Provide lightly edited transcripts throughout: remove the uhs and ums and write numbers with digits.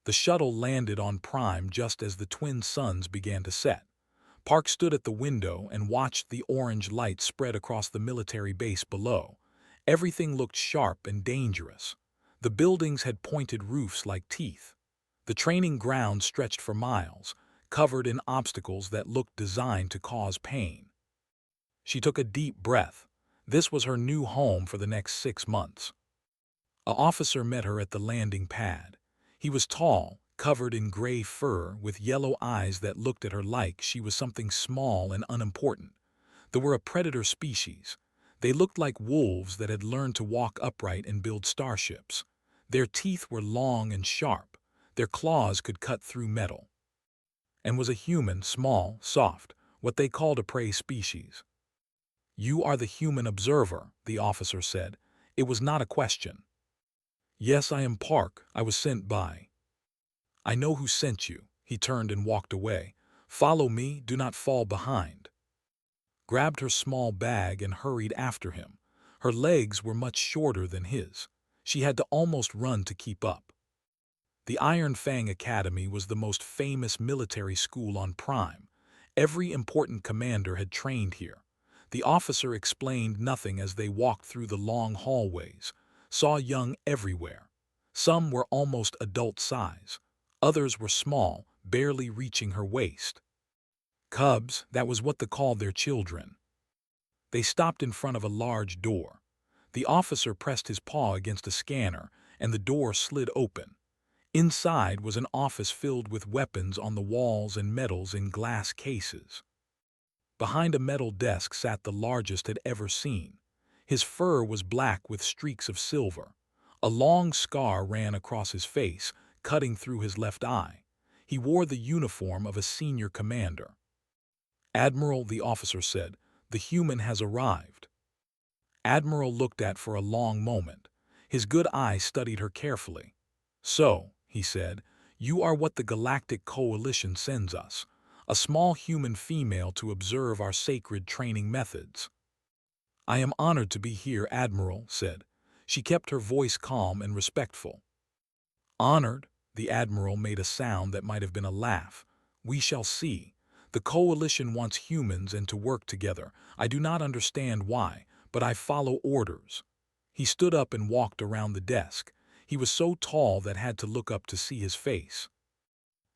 The shuttle landed on Prime just as the twin suns began to set. Park stood at the window and watched the orange light spread across the military base below. Everything looked sharp and dangerous. The buildings had pointed roofs like teeth. The training ground stretched for miles, covered in obstacles that looked designed to cause pain. She took a deep breath. This was her new home for the next 6 months. An officer met her at the landing pad. He was tall, covered in gray fur, with yellow eyes that looked at her like she was something small and unimportant. They were a predator species. They looked like wolves that had learned to walk upright and build starships. Their teeth were long and sharp. Their claws could cut through metal. And was a human, small, soft, what they called a prey species. "You are the human observer," the officer said. It was not a question. "Yes, I am Park. I was sent by." "I know who sent you." He turned and walked away. "Follow me, do not fall behind." Grabbed her small bag and hurried after him. Her legs were much shorter than his. She had to almost run to keep up. The Iron Fang Academy was the most famous military school on Prime. Every important commander had trained here. The officer explained nothing as they walked through the long hallways. Saw young everywhere. Some were almost adult size. Others were small, barely reaching her waist. Cubs, that was what they called their children. They stopped in front of a large door. The officer pressed his paw against a scanner, and the door slid open. Inside was an office filled with weapons on the walls and medals in glass cases. Behind a metal desk sat the largest had ever seen. His fur was black with streaks of silver. A long scar ran across his face, cutting through his left eye. He wore the uniform of a senior commander. "Admiral," the officer said, "the human has arrived." Admiral looked at for a long moment. His good eye studied her carefully. "So," he said, "you are what the Galactic Coalition sends us. A small human female to observe our sacred training methods." "I am honored to be here," Admiral said. She kept her voice calm and respectful. "Honored?" The Admiral made a sound that might have been a laugh. "We shall see. The Coalition wants humans and to work together. I do not understand why, but I follow orders." He stood up and walked around the desk. He was so tall that had to look up to see his face.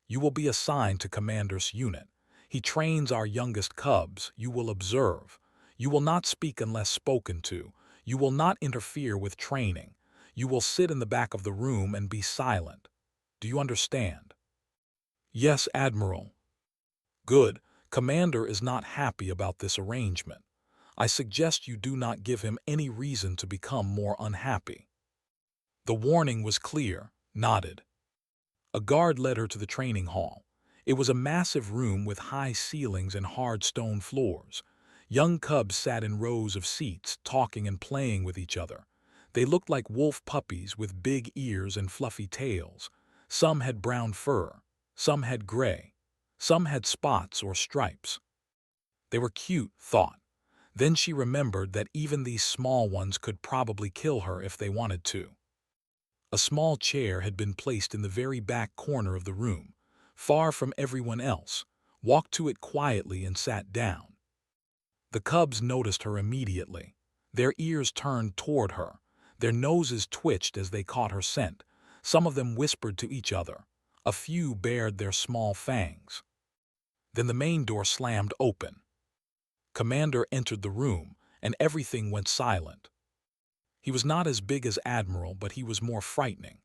"You will be assigned to Commander's unit. He trains our youngest cubs. You will observe. You will not speak unless spoken to. You will not interfere with training. You will sit in the back of the room and be silent. Do you understand?" "Yes, Admiral." "Good. Commander is not happy about this arrangement. I suggest you do not give him any reason to become more unhappy." The warning was clear. Nodded. A guard led her to the training hall. It was a massive room with high ceilings and hard stone floors. Young cubs sat in rows of seats, talking and playing with each other. They looked like wolf puppies with big ears and fluffy tails. Some had brown fur. Some had gray. Some had spots or stripes. They were cute, thought. Then she remembered that even these small ones could probably kill her if they wanted to. A small chair had been placed in the very back corner of the room, far from everyone else. Walked to it quietly and sat down. The cubs noticed her immediately. Their ears turned toward her. Their noses twitched as they caught her scent. Some of them whispered to each other. A few bared their small fangs. Then the main door slammed open. Commander entered the room, and everything went silent. He was not as big as Admiral, but he was more frightening.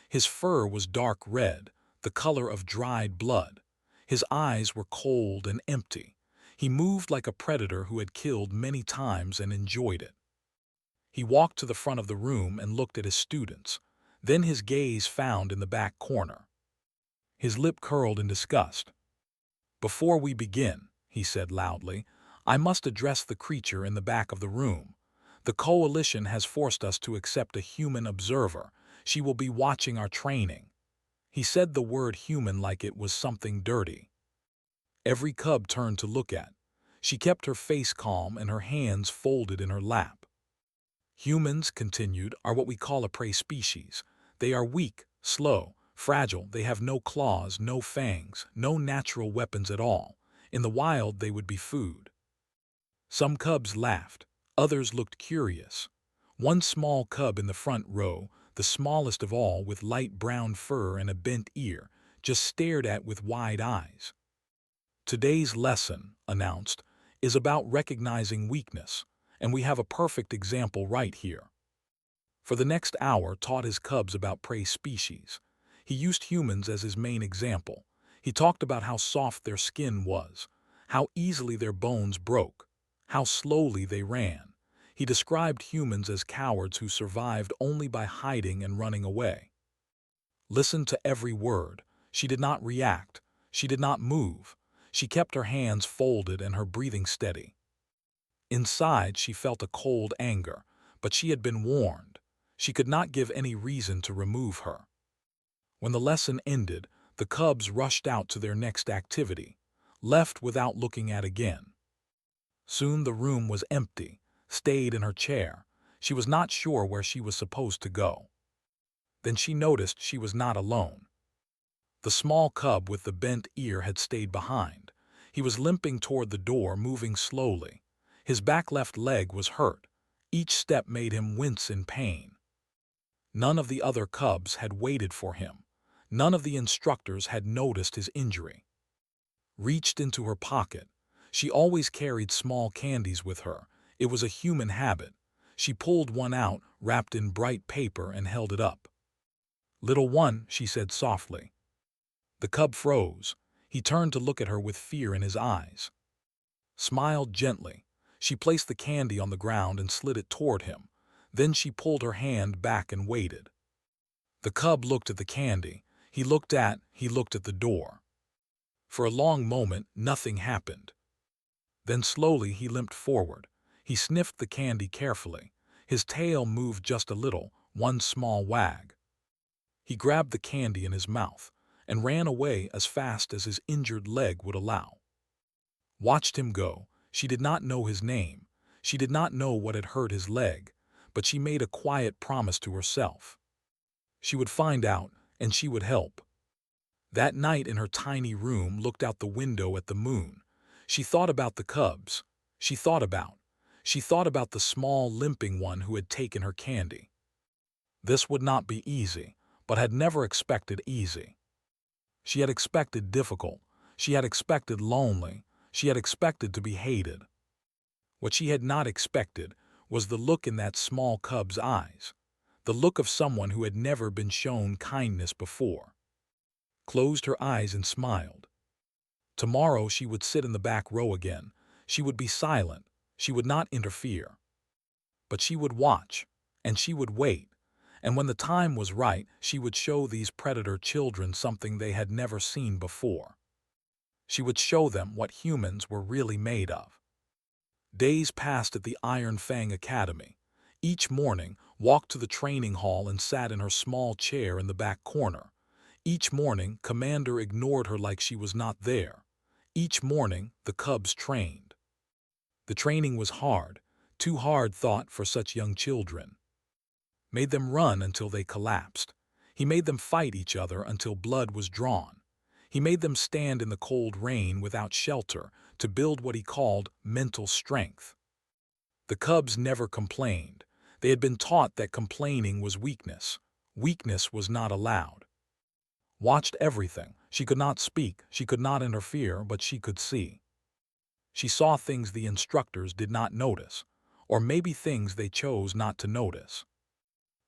His fur was dark red, the color of dried blood. His eyes were cold and empty. He moved like a predator who had killed many times and enjoyed it. He walked to the front of the room and looked at his students. Then his gaze found in the back corner. His lip curled in disgust. "Before we begin," he said loudly, "I must address the creature in the back of the room. The Coalition has forced us to accept a human observer. She will be watching our training." He said the word human like it was something dirty. Every cub turned to look at. She kept her face calm and her hands folded in her lap. "Humans," continued, "are what we call a prey species. They are weak, slow, Fragile, they have no claws, no fangs, no natural weapons at all. In the wild, they would be food. Some cubs laughed. Others looked curious. One small cub in the front row, the smallest of all with light brown fur and a bent ear, just stared at with wide eyes. Today's lesson, announced, is about recognizing weakness, and we have a perfect example right here. For the next hour taught his cubs about prey species. He used humans as his main example. He talked about how soft their skin was, how easily their bones broke, how slowly they ran. He described humans as cowards who survived only by hiding and running away. Listen to every word. She did not react. She did not move. She kept her hands folded and her breathing steady. Inside, she felt a cold anger, but she had been warned. She could not give any reason to remove her. When the lesson ended, the cubs rushed out to their next activity, left without looking at again. Soon the room was empty. Stayed in her chair. She was not sure where she was supposed to go. Then she noticed she was not alone. The small cub with the bent ear had stayed behind. He was limping toward the door, moving slowly. His back left leg was hurt. Each step made him wince in pain. None of the other cubs had waited for him. None of the instructors had noticed his injury. Reached into her pocket. She always carried small candies with her. It was a human habit. She pulled one out, wrapped in bright paper, and held it up. "Little one," she said softly. The cub froze. He turned to look at her with fear in his eyes. Smiled gently. She placed the candy on the ground and slid it toward him. Then she pulled her hand back and waited. The cub looked at the candy. He looked at the door. For a long moment, nothing happened. Then slowly he limped forward. He sniffed the candy carefully. His tail moved just a little, one small wag. He grabbed the candy in his mouth and ran away as fast as his injured leg would allow. Watched him go. She did not know his name. She did not know what had hurt his leg, but she made a quiet promise to herself. She would find out, and she would help. That night in her tiny room looked out the window at the moon. She thought about the cubs. She thought about the small limping one who had taken her candy. This would not be easy, but had never expected easy. She had expected difficult. She had expected lonely. She had expected to be hated. What she had not expected was the look in that small cub's eyes, the look of someone who had never been shown kindness before. Closed her eyes and smiled. Tomorrow she would sit in the back row again. She would be silent. She would not interfere. But she would watch, and she would wait, and when the time was right, she would show these predator children something they had never seen before. She would show them what humans were really made of. Days passed at the Iron Fang Academy. Each morning, walked to the training hall and sat in her small chair in the back corner. Each morning, Commander ignored her like she was not there. Each morning, the cubs trained. The training was hard, too hard thought for such young children. Made them run until they collapsed. He made them fight each other until blood was drawn. He made them stand in the cold rain without shelter to build what he called mental strength. The cubs never complained. They had been taught that complaining was weakness. Weakness was not allowed. Watched everything. She could not speak, she could not interfere, but she could see. She saw things the instructors did not notice, or maybe things they chose not to notice.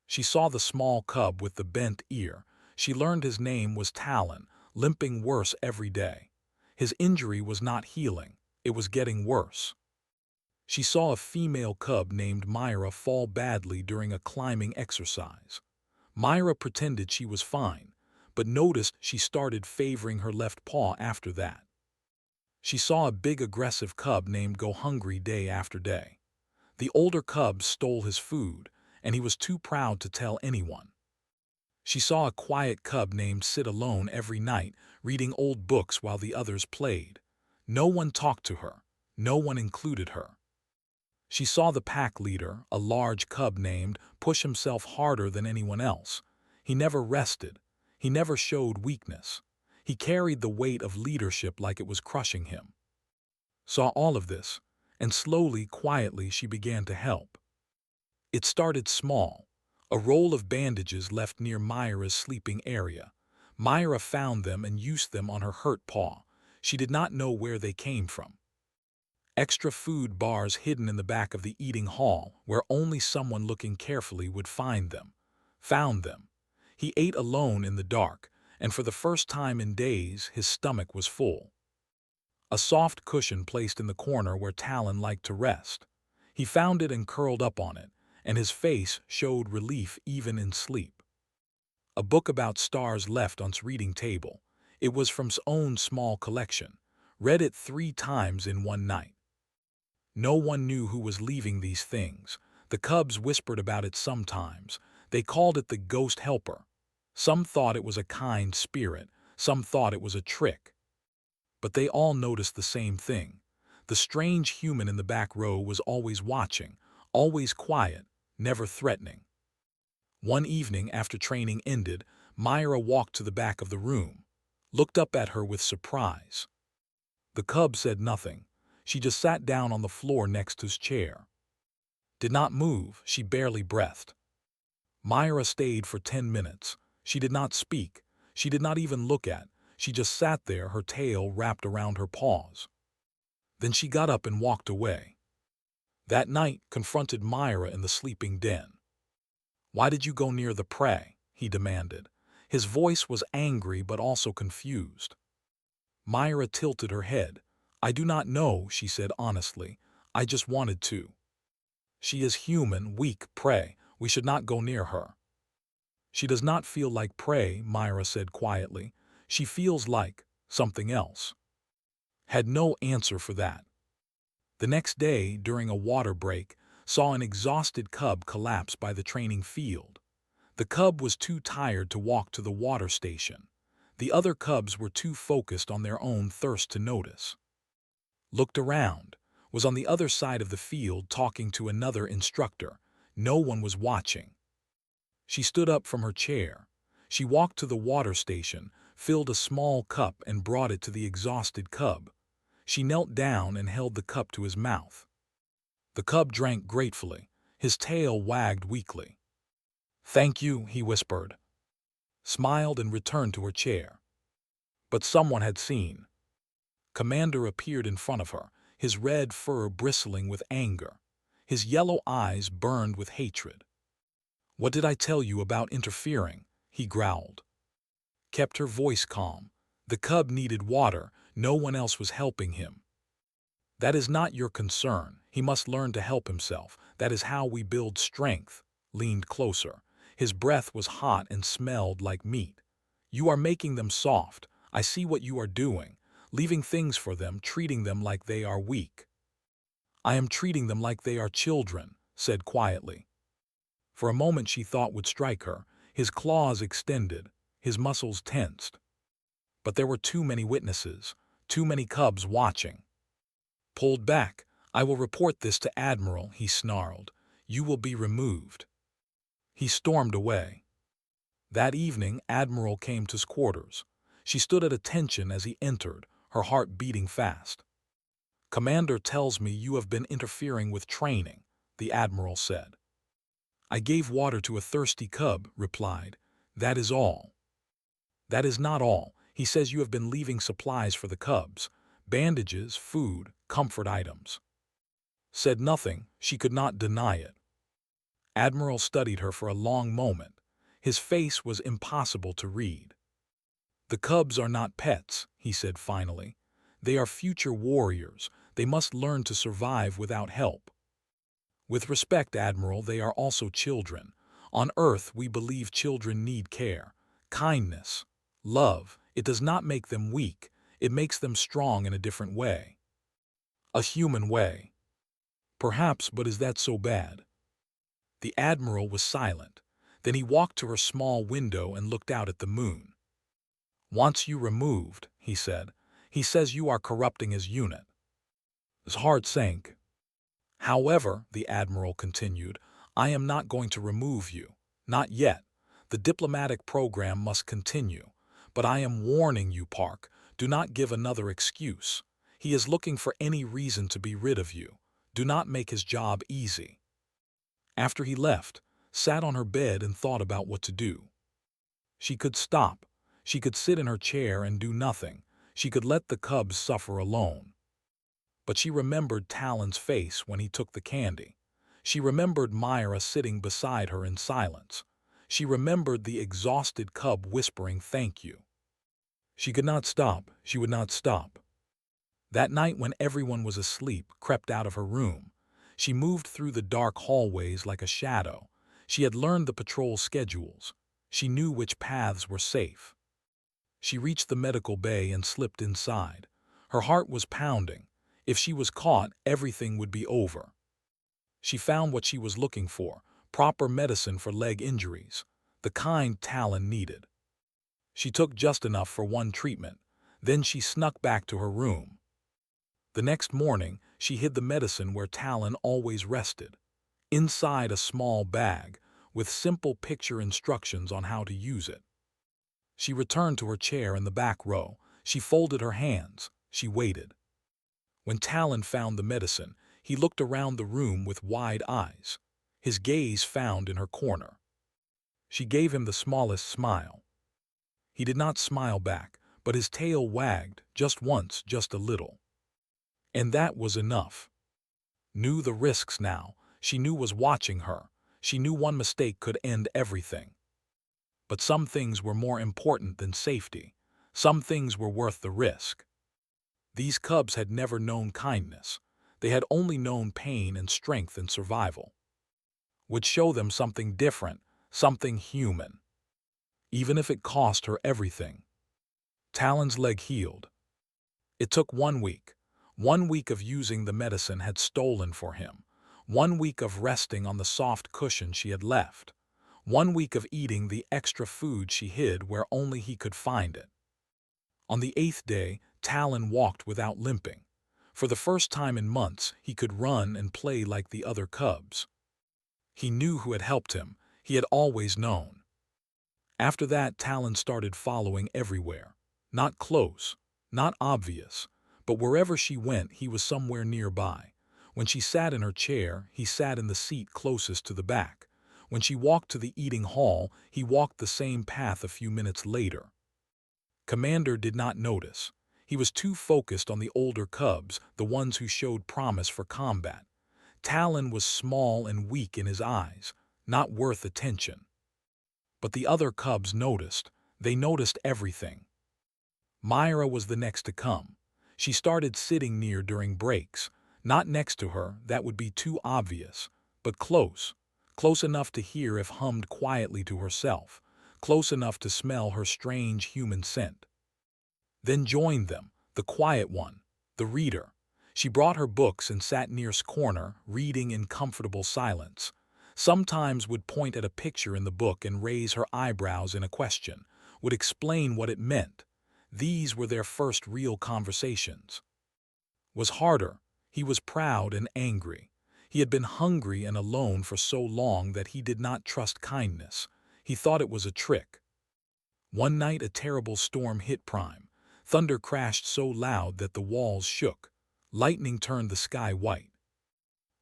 She saw the small cub with the bent ear. She learned his name was Talon, limping worse every day. His injury was not healing, it was getting worse. She saw a female cub named Myra fall badly during a climbing exercise. Myra pretended she was fine, but noticed she started favoring her left paw after that. She saw a big aggressive cub named Go Hungry day after day. The older cub stole his food, and he was too proud to tell anyone. She saw a quiet cub named Sit alone every night, reading old books while the others played. No one talked to her. No one included her. She saw the pack leader, a large cub named, push himself harder than anyone else. He never rested. He never showed weakness. He carried the weight of leadership like it was crushing him. Saw all of this, and slowly, quietly, she began to help. It started small. A roll of bandages left near Myra's sleeping area. Myra found them and used them on her hurt paw. She did not know where they came from. Extra food bars hidden in the back of the eating hall, where only someone looking carefully would find them. Found them. He ate alone in the dark, and for the first time in days, his stomach was full. A soft cushion placed in the corner where Talon liked to rest. He found it and curled up on it, and his face showed relief even in sleep. A book about stars left on his reading table. It was from his own small collection. Read it 3 times in one night. No one knew who was leaving these things. The cubs whispered about it sometimes. They called it the ghost helper. Some thought it was a kind spirit. Some thought it was a trick. But they all noticed the same thing. The strange human in the back row was always watching, always quiet, never threatening. One evening after training ended, Myra walked to the back of the room, looked up at her with surprise. The cub said nothing. She just sat down on the floor next to his chair. Did not move, she barely breathed. Myra stayed for 10 minutes. She did not speak. She did not even look at. She just sat there, her tail wrapped around her paws. Then she got up and walked away. That night confronted Myra in the sleeping den. "Why did you go near the prey?" he demanded. His voice was angry but also confused. Myra tilted her head. "I do not know," she said honestly. "I just wanted to. She is human, weak, prey. We should not go near her." "She does not feel like prey," Myra said quietly. "She feels like something else." Had no answer for that. The next day, during a water break, saw an exhausted cub collapse by the training field. The cub was too tired to walk to the water station. The other cubs were too focused on their own thirst to notice. Looked around, was on the other side of the field talking to another instructor. No one was watching. She stood up from her chair. She walked to the water station, filled a small cup and brought it to the exhausted cub. She knelt down and held the cup to his mouth. The cub drank gratefully. His tail wagged weakly. "Thank you," he whispered. Smiled and returned to her chair. But someone had seen. Commander appeared in front of her, his red fur bristling with anger. His yellow eyes burned with hatred. "What did I tell you about interfering?" he growled. Kept her voice calm. The cub needed water. No one else was helping him. "That is not your concern. He must learn to help himself. That is how we build strength." Leaned closer. His breath was hot and smelled like meat. "You are making them soft. I see what you are doing. Leaving things for them, treating them like they are weak." "I am treating them like they are children," said quietly. For a moment she thought would strike her. His claws extended, his muscles tensed. But there were too many witnesses, too many cubs watching. Pulled back. "I will report this to Admiral," he snarled. "You will be removed." He stormed away. That evening, Admiral came to his quarters. She stood at attention as he entered, her heart beating fast. "Commander tells me you have been interfering with training," the Admiral said. "I gave water to a thirsty cub," replied. "That is all." "That is not all. He says you have been leaving supplies for the cubs. Bandages, food, comfort items." Said nothing. She could not deny it. Admiral studied her for a long moment. His face was impossible to read. "The cubs are not pets," he said finally. "They are future warriors. They must learn to survive without help. With respect, Admiral, they are also children. On Earth, we believe children need care, kindness, love. It does not make them weak. It makes them strong in a different way. A human way." "Perhaps, but is that so bad?" The Admiral was silent. Then he walked to her small window and looked out at the moon. "Wants you removed," he said. "He says you are corrupting his unit." His heart sank. "However," the Admiral continued, "I am not going to remove you. Not yet. The diplomatic program must continue. But I am warning you, Park, do not give another excuse. He is looking for any reason to be rid of you. Do not make his job easy. After he left, sat on her bed and thought about what to do. She could stop. She could sit in her chair and do nothing. She could let the cubs suffer alone. But she remembered Talon's face when he took the candy. She remembered Myra sitting beside her in silence. She remembered the exhausted cub whispering thank you. She could not stop. She would not stop. That night when everyone was asleep, crept out of her room. She moved through the dark hallways like a shadow. She had learned the patrol schedules. She knew which paths were safe. She reached the medical bay and slipped inside. Her heart was pounding. If she was caught, everything would be over. She found what she was looking for, proper medicine for leg injuries, the kind Talon needed. She took just enough for one treatment. Then she snuck back to her room. The next morning, she hid the medicine where Talon always rested, inside a small bag, with simple picture instructions on how to use it. She returned to her chair in the back row. She folded her hands. She waited. When Talon found the medicine, he looked around the room with wide eyes, his gaze found in her corner. She gave him the smallest smile. He did not smile back, but his tail wagged, just once, just a little. And that was enough. Knew the risks now. She knew was watching her. She knew one mistake could end everything. But some things were more important than safety. Some things were worth the risk. These cubs had never known kindness. They had only known pain and strength and survival. Would show them something different, something human. Even if it cost her everything. Talon's leg healed. It took 1 week. 1 week of using the medicine had stolen for him. 1 week of resting on the soft cushion she had left. 1 week of eating the extra food she hid where only he could find it. On the 8th day, Talon walked without limping. For the first time in months, he could run and play like the other cubs. He knew who had helped him. He had always known. After that, Talon started following everywhere. Not close, not obvious, but wherever she went, he was somewhere nearby. When she sat in her chair, he sat in the seat closest to the back. When she walked to the eating hall, he walked the same path a few minutes later. Commander did not notice. He was too focused on the older cubs, the ones who showed promise for combat. Talon was small and weak in his eyes, not worth attention. But the other cubs noticed. They noticed everything. Myra was the next to come. She started sitting near during breaks. Not next to her, that would be too obvious, but close. Close enough to hear if hummed quietly to herself. Close enough to smell her strange human scent. Then joined them, the quiet one, the reader. She brought her books and sat near's corner, reading in comfortable silence. Sometimes would point at a picture in the book and raise her eyebrows in a question, would explain what it meant. These were their first real conversations. Was harder. He was proud and angry. He had been hungry and alone for so long that he did not trust kindness. He thought it was a trick. One night a terrible storm hit Prime. Thunder crashed so loud that the walls shook. Lightning turned the sky white.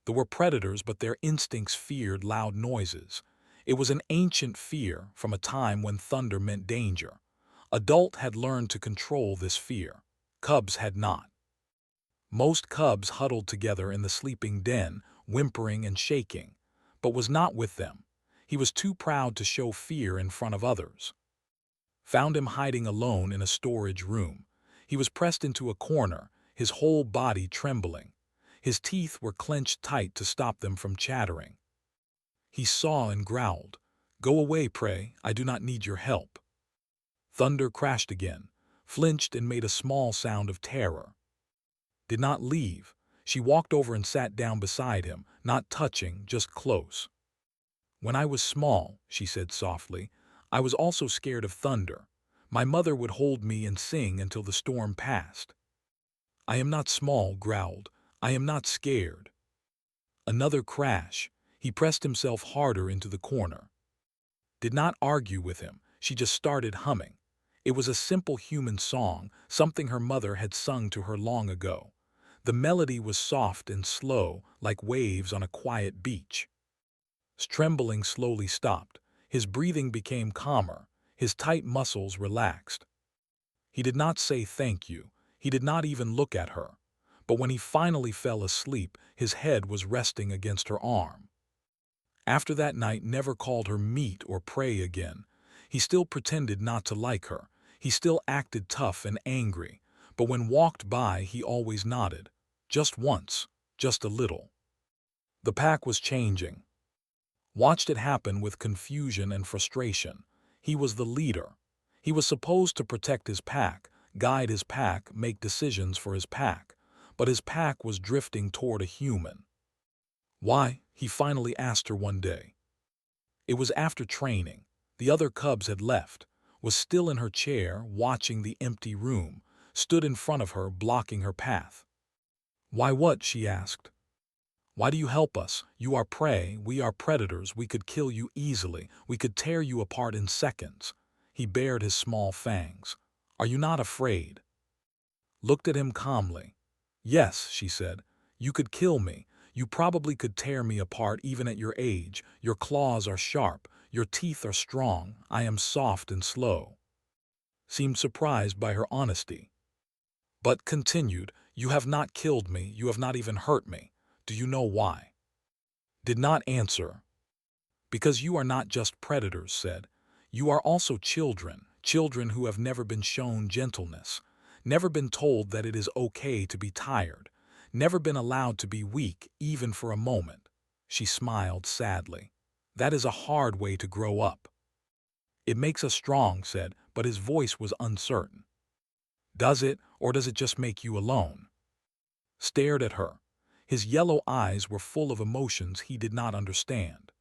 There were predators, but their instincts feared loud noises. It was an ancient fear from a time when thunder meant danger. Adult had learned to control this fear. Cubs had not. Most cubs huddled together in the sleeping den, whimpering and shaking, but was not with them. He was too proud to show fear in front of others. Found him hiding alone in a storage room. He was pressed into a corner, his whole body trembling. His teeth were clenched tight to stop them from chattering. He saw and growled, "Go away, pray, I do not need your help." Thunder crashed again, flinched and made a small sound of terror. Did not leave. She walked over and sat down beside him, not touching, just close. "When I was small," she said softly, "I was also scared of thunder. My mother would hold me and sing until the storm passed." "I am not small," growled. "I am not scared." Another crash. He pressed himself harder into the corner. Did not argue with him, she just started humming. It was a simple human song, something her mother had sung to her long ago. The melody was soft and slow, like waves on a quiet beach. His trembling slowly stopped. His breathing became calmer. His tight muscles relaxed. He did not say thank you. He did not even look at her. But when he finally fell asleep, his head was resting against her arm. After that night, never called her meat or prey again. He still pretended not to like her. He still acted tough and angry. But when walked by, he always nodded. Just once. Just a little. The pack was changing. Watched it happen with confusion and frustration. He was the leader. He was supposed to protect his pack, guide his pack, make decisions for his pack. But his pack was drifting toward a human. Why? He finally asked her one day. It was after training. The other cubs had left, was still in her chair, watching the empty room, stood in front of her, blocking her path. Why what? She asked. Why do you help us? You are prey, we are predators, we could kill you easily, we could tear you apart in seconds. He bared his small fangs. Are you not afraid? Looked at him calmly. Yes, she said. You could kill me. You probably could tear me apart even at your age. Your claws are sharp. Your teeth are strong. I am soft and slow. Seemed surprised by her honesty. But continued, you have not killed me. You have not even hurt me. Do you know why? Did not answer. Because you are not just predators, said. You are also children. Children who have never been shown gentleness. Never been told that it is okay to be tired. Never been allowed to be weak, even for a moment. She smiled sadly. That is a hard way to grow up. It makes us strong, said, but his voice was uncertain. Does it, or does it just make you alone? Stared at her. His yellow eyes were full of emotions he did not understand.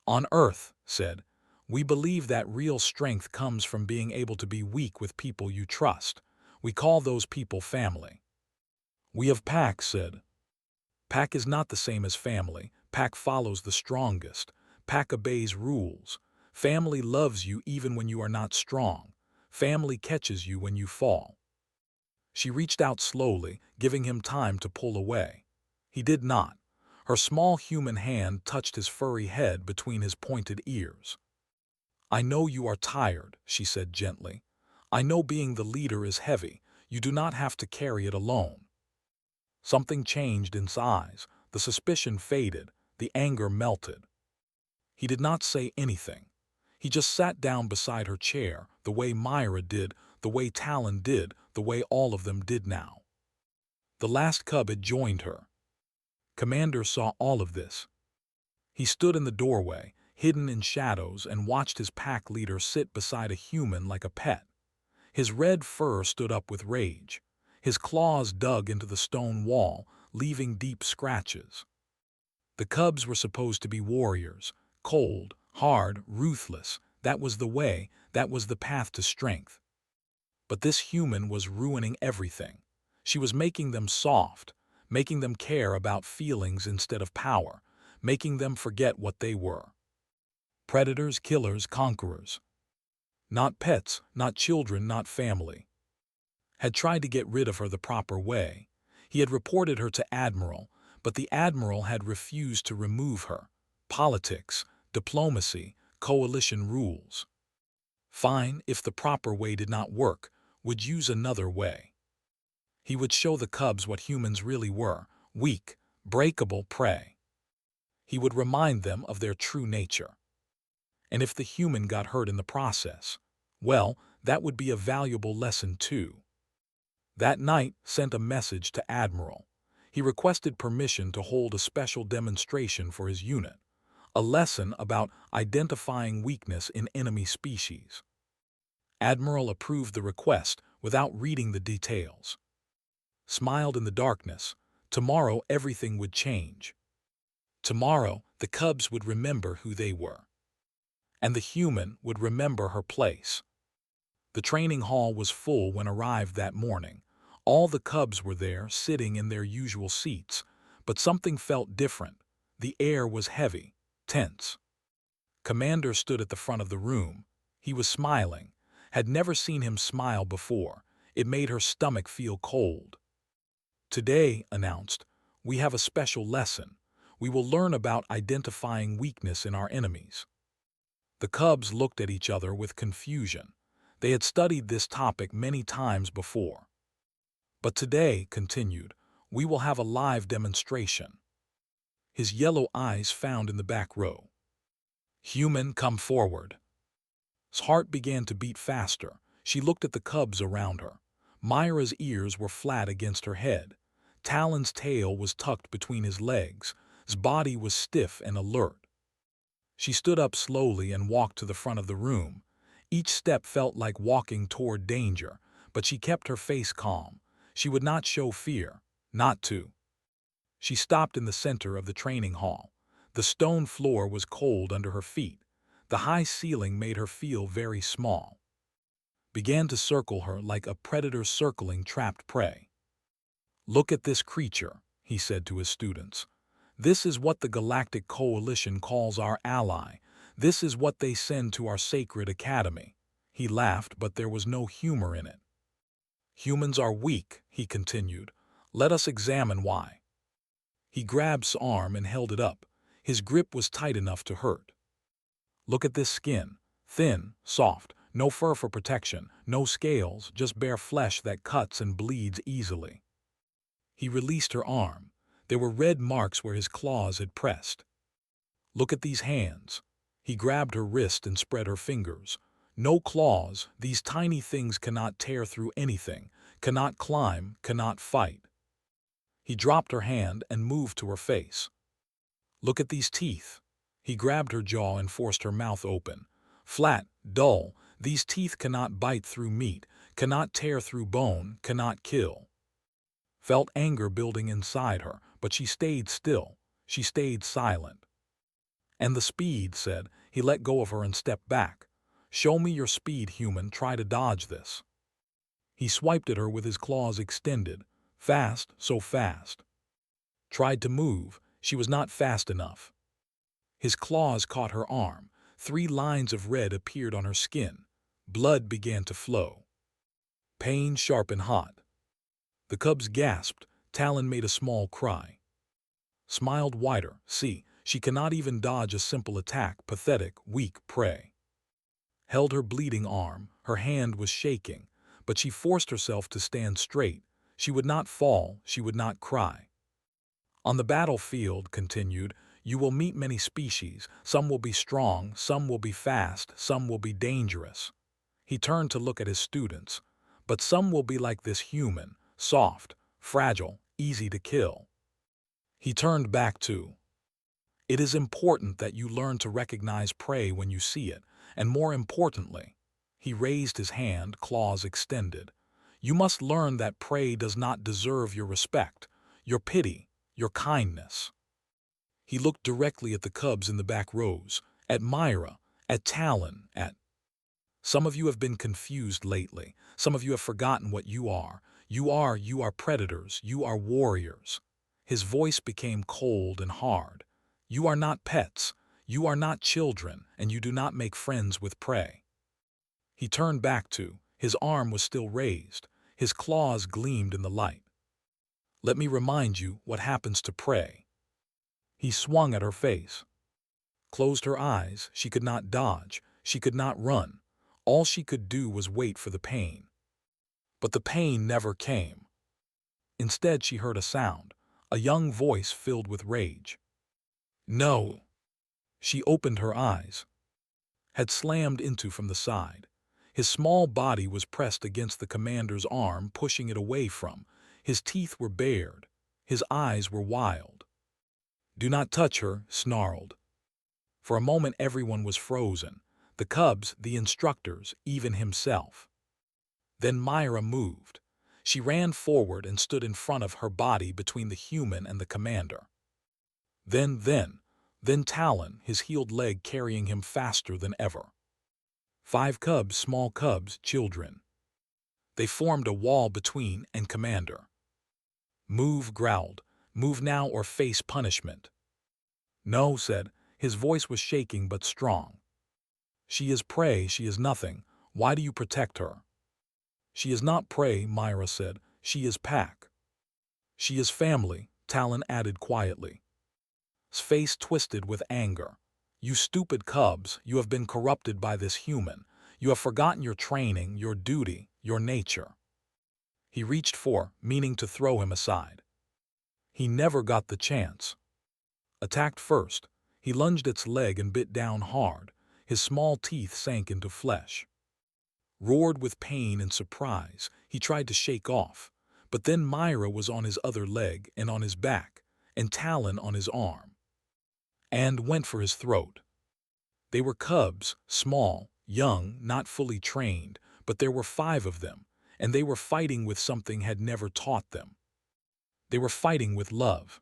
On Earth, said, we believe that real strength comes from being able to be weak with people you trust. We call those people family. We have pack, said. Pack is not the same as family. Pack follows the strongest. Pack obeys rules. Family loves you even when you are not strong. Family catches you when you fall. She reached out slowly, giving him time to pull away. He did not. Her small human hand touched his furry head between his pointed ears. I know you are tired, she said gently. I know being the leader is heavy. You do not have to carry it alone. Something changed in his eyes. The suspicion faded. The anger melted. He did not say anything. He just sat down beside her chair, the way Myra did, the way Talon did, the way all of them did now. The last cub had joined her. Commander saw all of this. He stood in the doorway, hidden in shadows, and watched his pack leader sit beside a human like a pet. His red fur stood up with rage. His claws dug into the stone wall, leaving deep scratches. The cubs were supposed to be warriors, cold, hard, ruthless. That was the way, that was the path to strength. But this human was ruining everything. She was making them soft, making them care about feelings instead of power, making them forget what they were. Predators, killers, conquerors. Not pets, not children, not family. Had tried to get rid of her the proper way. He had reported her to Admiral, but the Admiral had refused to remove her. Politics, diplomacy, coalition rules. Fine, if the proper way did not work, would use another way. He would show the cubs what humans really were, weak, breakable prey. He would remind them of their true nature. And if the human got hurt in the process, well, that would be a valuable lesson too. That night sent a message to Admiral. He requested permission to hold a special demonstration for his unit, a lesson about identifying weakness in enemy species. Admiral approved the request without reading the details. Smiled in the darkness. Tomorrow everything would change. Tomorrow the cubs would remember who they were. And the human would remember her place. The training hall was full when arrived that morning. All the cubs were there, sitting in their usual seats, but something felt different. The air was heavy, tense. Commander stood at the front of the room. He was smiling. Had never seen him smile before. It made her stomach feel cold. Today, announced, we have a special lesson. We will learn about identifying weakness in our enemies. The cubs looked at each other with confusion. They had studied this topic many times before. But today, continued, we will have a live demonstration. His yellow eyes found in the back row. Human, come forward. His heart began to beat faster. She looked at the cubs around her. Myra's ears were flat against her head. Talon's tail was tucked between his legs. His body was stiff and alert. She stood up slowly and walked to the front of the room. Each step felt like walking toward danger, but she kept her face calm. She would not show fear. Not to. She stopped in the center of the training hall. The stone floor was cold under her feet. The high ceiling made her feel very small. Began to circle her like a predator circling trapped prey. Look at this creature, he said to his students. This is what the Galactic Coalition calls our ally. This is what they send to our sacred academy. He laughed, but there was no humor in it. Humans are weak, he continued. Let us examine why. He grabbed his arm and held it up. His grip was tight enough to hurt. Look at this skin. Thin, soft, no fur for protection, no scales, just bare flesh that cuts and bleeds easily. He released her arm. There were red marks where his claws had pressed. Look at these hands. He grabbed her wrist and spread her fingers. No claws, these tiny things cannot tear through anything, cannot climb, cannot fight. He dropped her hand and moved to her face. Look at these teeth. He grabbed her jaw and forced her mouth open. Flat, dull, these teeth cannot bite through meat, cannot tear through bone, cannot kill. Felt anger building inside her, but she stayed still. She stayed silent. And the speed, said. He let go of her and stepped back. Show me your speed, human. Try to dodge this. He swiped at her with his claws extended. Fast, so fast. Tried to move. She was not fast enough. His claws caught her arm. 3 lines of red appeared on her skin. Blood began to flow. Pain sharp and hot. The cubs gasped. Talon made a small cry. Smiled wider. See, she cannot even dodge a simple attack. Pathetic, weak prey. Held her bleeding arm. Her hand was shaking, but she forced herself to stand straight. She would not fall. She would not cry. On the battlefield, continued, you will meet many species. Some will be strong, some will be fast, some will be dangerous. He turned to look at his students. But some will be like this human, soft, fragile, easy to kill. He turned back to. It is important that you learn to recognize prey when you see it, and more importantly, he raised his hand, claws extended. You must learn that prey does not deserve your respect, your pity, your kindness. He looked directly at the cubs in the back rows, at Myra, at Talon, at... Some of you have been confused lately. Some of you have forgotten what you are. You are predators. You are warriors. His voice became cold and hard. You are not pets. You are not children, and you do not make friends with prey. He turned back to. His arm was still raised. His claws gleamed in the light. Let me remind you what happens to prey. He swung at her face. Closed her eyes. She could not dodge. She could not run. All she could do was wait for the pain. But the pain never came. Instead, she heard a sound, a young voice filled with rage. No. She opened her eyes. Had slammed into from the side. His small body was pressed against the commander's arm, pushing it away from. His teeth were bared. His eyes were wild. Do not touch her, snarled. For a moment everyone was frozen. The cubs, the instructors, even himself. Then Myra moved. She ran forward and stood in front of her body between the human and the commander. Then Talon, his healed leg carrying him faster than ever. 5 cubs, small cubs, children. They formed a wall between and commander. Move, growled. Move now or face punishment. No, said. His voice was shaking but strong. She is prey, she is nothing. Why do you protect her? She is not prey, Myra said. She is pack. She is family, Talon added quietly. His face twisted with anger. You stupid cubs, you have been corrupted by this human. You have forgotten your training, your duty, your nature. He reached for, meaning to throw him aside. He never got the chance. Attacked first, he lunged its leg and bit down hard. His small teeth sank into flesh. Roared with pain and surprise, he tried to shake off. But then Myra was on his other leg and on his back, and Talon on his arm. And went for his throat. They were cubs, small, young, not fully trained, but there were 5 of them, and they were fighting with something had never taught them. They were fighting with love.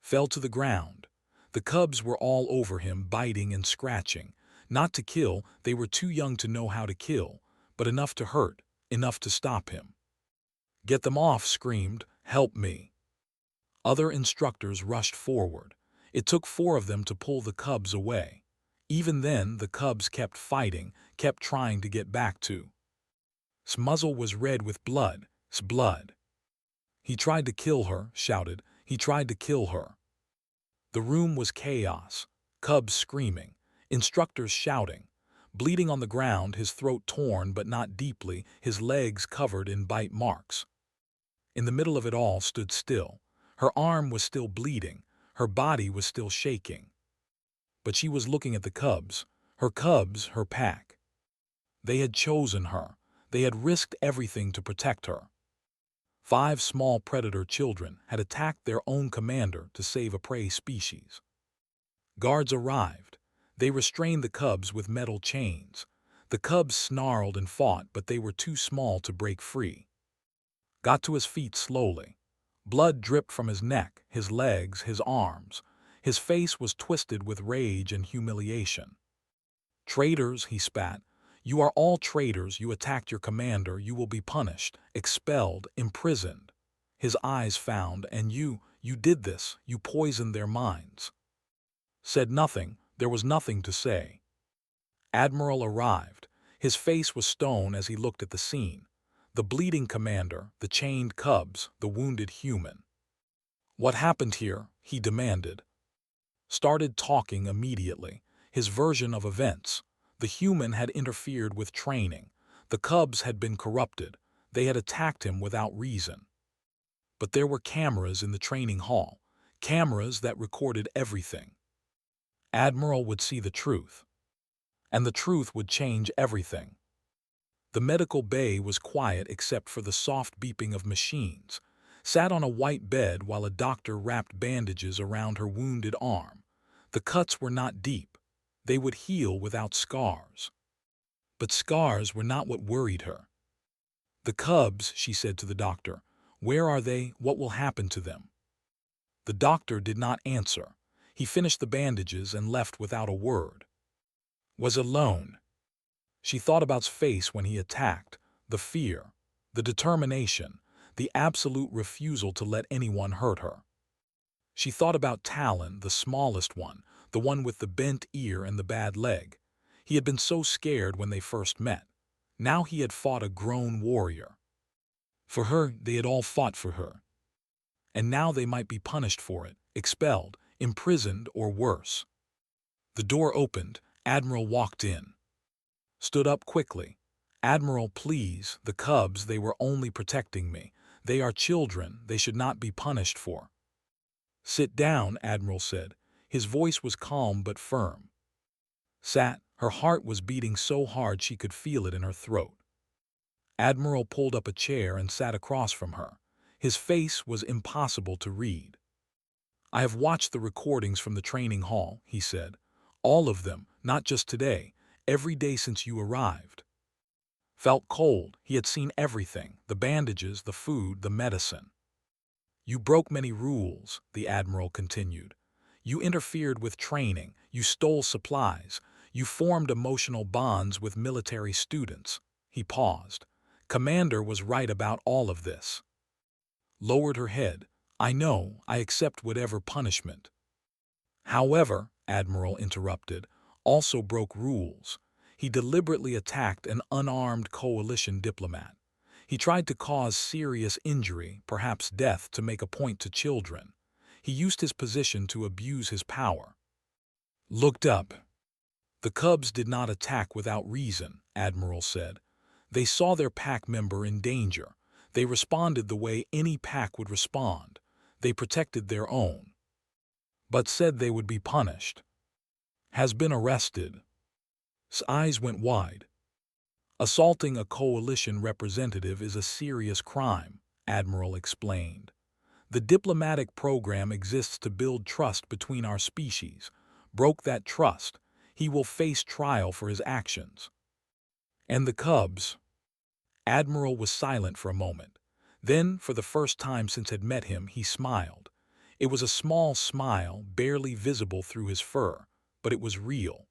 Fell to the ground. The cubs were all over him, biting and scratching. Not to kill, they were too young to know how to kill, but enough to hurt, enough to stop him. Get them off, screamed, help me. Other instructors rushed forward. It took 4 of them to pull the cubs away. Even then, the cubs kept fighting, kept trying to get back to. His muzzle was red with blood, his blood. He tried to kill her, shouted. He tried to kill her. The room was chaos, cubs screaming, instructors shouting, bleeding on the ground, his throat torn but not deeply, his legs covered in bite marks. In the middle of it all stood still. Her arm was still bleeding, her body was still shaking. But she was looking at the cubs, her pack. They had chosen her. They had risked everything to protect her. 5 small predator children had attacked their own commander to save a prey species. Guards arrived. They restrained the cubs with metal chains. The cubs snarled and fought, but they were too small to break free. Got to his feet slowly. Blood dripped from his neck, his legs, his arms. His face was twisted with rage and humiliation. Traitors, he spat. You are all traitors. You attacked your commander. You will be punished, expelled, imprisoned. His eyes found, and you did this. You poisoned their minds. Said nothing. There was nothing to say. Admiral arrived. His face was stone as he looked at the scene. The bleeding commander, the chained cubs, the wounded human. What happened here? He demanded. Started talking immediately. His version of events. The human had interfered with training. The cubs had been corrupted. They had attacked him without reason. But there were cameras in the training hall. Cameras that recorded everything. Admiral would see the truth. And the truth would change everything. The medical bay was quiet except for the soft beeping of machines. Sat on a white bed while a doctor wrapped bandages around her wounded arm. The cuts were not deep. They would heal without scars. But scars were not what worried her. The cubs, she said to the doctor, where are they? What will happen to them? The doctor did not answer. He finished the bandages and left without a word. Was alone. She thought about his face when he attacked, the fear, the determination, the absolute refusal to let anyone hurt her. She thought about Talon, the smallest one, the one with the bent ear and the bad leg. He had been so scared when they first met. Now he had fought a grown warrior. For her, they had all fought for her. And now they might be punished for it, expelled, imprisoned, or worse. The door opened. Admiral walked in. Stood up quickly. Admiral, please, the cubs, they were only protecting me. They are children, they should not be punished for. Sit down, Admiral said. His voice was calm but firm. Sat, her heart was beating so hard she could feel it in her throat. Admiral pulled up a chair and sat across from her. His face was impossible to read. I have watched the recordings from the training hall, he said. All of them, not just today, every day since you arrived. Felt cold. He had seen everything, the bandages, the food, the medicine. You broke many rules, the Admiral continued. You interfered with training, you stole supplies, you formed emotional bonds with military students. He paused. Commander was right about all of this. Lowered her head. I know, I accept whatever punishment. However, Admiral interrupted, also broke rules. He deliberately attacked an unarmed coalition diplomat. He tried to cause serious injury, perhaps death, to make a point to children. He used his position to abuse his power. Looked up. The Cubs did not attack without reason, Admiral said. They saw their pack member in danger. They responded the way any pack would respond. They protected their own. But said they would be punished. Has been arrested. His eyes went wide. Assaulting a coalition representative is a serious crime, Admiral explained. The diplomatic program exists to build trust between our species. Broke that trust, he will face trial for his actions. And the Cubs? Admiral was silent for a moment. Then, for the first time since had met him, he smiled. It was a small smile, barely visible through his fur, but it was real.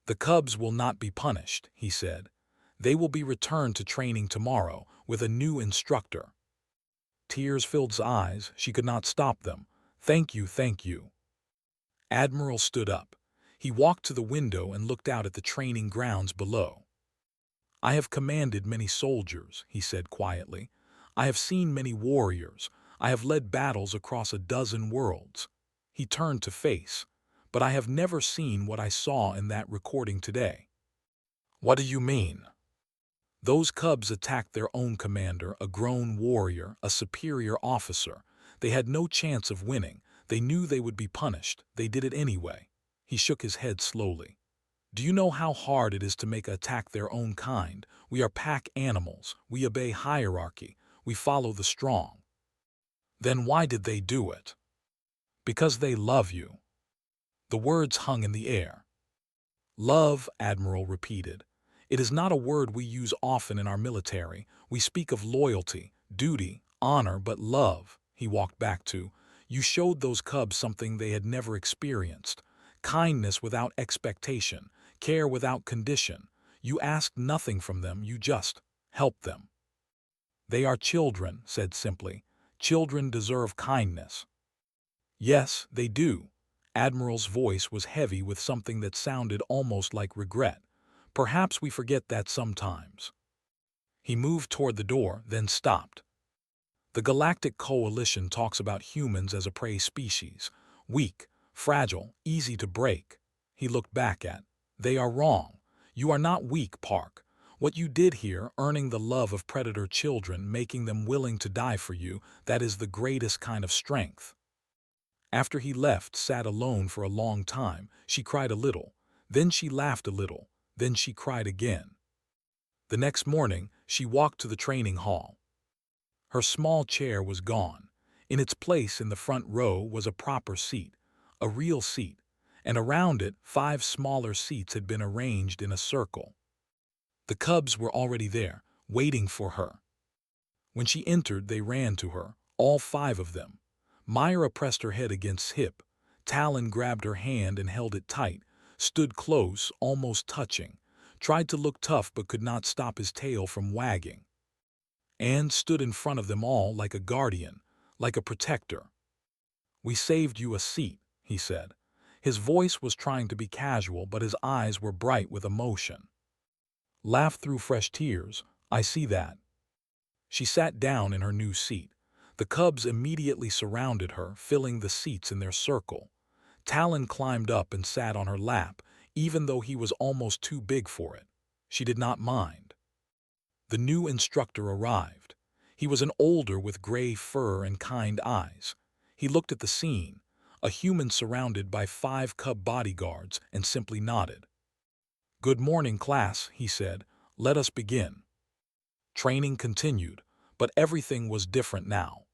The Cubs will not be punished, he said. They will be returned to training tomorrow with a new instructor. Tears filled his eyes. She could not stop them. Thank you, thank you. Admiral stood up. He walked to the window and looked out at the training grounds below. I have commanded many soldiers, he said quietly. I have seen many warriors. I have led battles across a dozen worlds. He turned to face. But I have never seen what I saw in that recording today. What do you mean? Those Cubs attacked their own commander, a grown warrior, a superior officer. They had no chance of winning. They knew they would be punished. They did it anyway. He shook his head slowly. Do you know how hard it is to make attack their own kind? We are pack animals. We obey hierarchy. We follow the strong. Then why did they do it? Because they love you. The words hung in the air. Love, Admiral repeated. It is not a word we use often in our military. We speak of loyalty, duty, honor, but love, he walked back to. You showed those Cubs something they had never experienced. Kindness without expectation, care without condition. You asked nothing from them, you just helped them. They are children, said simply. Children deserve kindness. Yes, they do. Admiral's voice was heavy with something that sounded almost like regret. Perhaps we forget that sometimes. He moved toward the door, then stopped. The Galactic Coalition talks about humans as a prey species. Weak, fragile, easy to break. He looked back at. They are wrong. You are not weak, Park. What you did here, earning the love of predator children, making them willing to die for you, that is the greatest kind of strength. After he left, sat alone for a long time, she cried a little. Then she laughed a little. Then she cried again. The next morning, she walked to the training hall. Her small chair was gone. In its place in the front row was a proper seat, a real seat, and around it 5 smaller seats had been arranged in a circle. The Cubs were already there, waiting for her. When she entered, they ran to her, all 5 of them. Myra pressed her head against hip. Talon grabbed her hand and held it tight, stood close, almost touching, tried to look tough but could not stop his tail from wagging. And stood in front of them all like a guardian, like a protector. We saved you a seat, he said. His voice was trying to be casual, but his eyes were bright with emotion. Laughed through fresh tears. I see that. She sat down in her new seat. The Cubs immediately surrounded her, filling the seats in their circle. Talon climbed up and sat on her lap, even though he was almost too big for it. She did not mind. The new instructor arrived. He was an older with gray fur and kind eyes. He looked at the scene, a human surrounded by 5 Cub bodyguards, and simply nodded. Good morning, class, he said. Let us begin. Training continued, but everything was different now.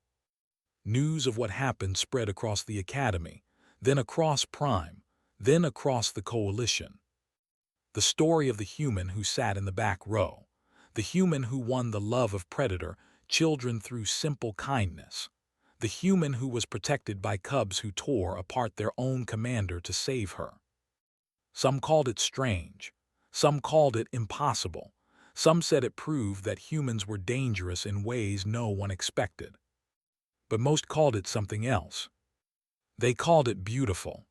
News of what happened spread across the academy, then across Prime, then across the coalition. The story of the human who sat in the back row, the human who won the love of predator children through simple kindness, the human who was protected by Cubs who tore apart their own commander to save her. Some called it strange. Some called it impossible. Some said it proved that humans were dangerous in ways no one expected. But most called it something else. They called it beautiful.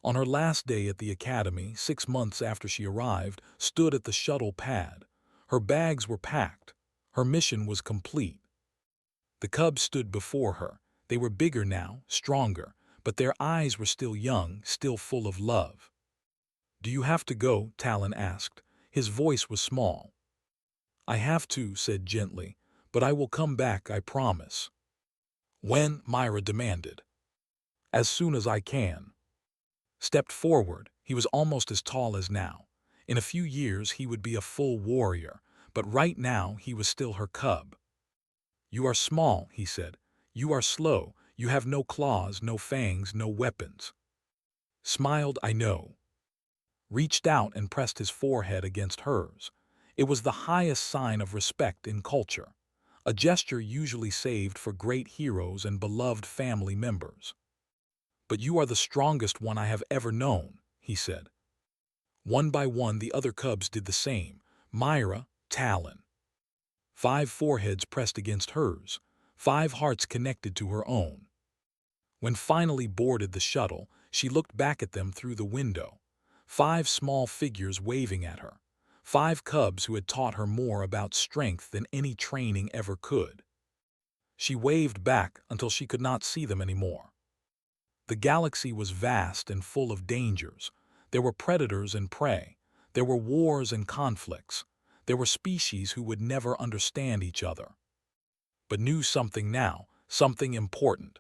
On her last day at the academy, 6 months after she arrived, stood at the shuttle pad. Her bags were packed. Her mission was complete. The cubs stood before her. They were bigger now, stronger, but their eyes were still young, still full of love. "Do you have to go?" Talon asked. His voice was small. "I have to," said gently, "but I will come back, I promise." "When?" Myra demanded. "As soon as I can." Stepped forward. He was almost as tall as now. In a few years he would be a full warrior, but right now he was still her cub. "You are small," he said. "You are slow. You have no claws, no fangs, no weapons." Smiled, "I know." Reached out and pressed his forehead against hers. It was the highest sign of respect in culture, a gesture usually saved for great heroes and beloved family members. "But you are the strongest one I have ever known," he said. One by one the other cubs did the same. Myra, Talon. 5 foreheads pressed against hers, 5 hearts connected to her own. When finally boarded the shuttle, she looked back at them through the window. 5 small figures waving at her. 5 cubs who had taught her more about strength than any training ever could. She waved back until she could not see them anymore. The galaxy was vast and full of dangers. There were predators and prey. There were wars and conflicts. There were species who would never understand each other, but knew something now, something important.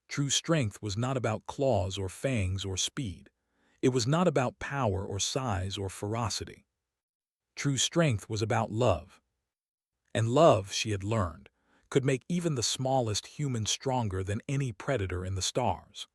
True strength was not about claws or fangs or speed. It was not about power or size or ferocity. True strength was about love. And love, she had learned, could make even the smallest human stronger than any predator in the stars.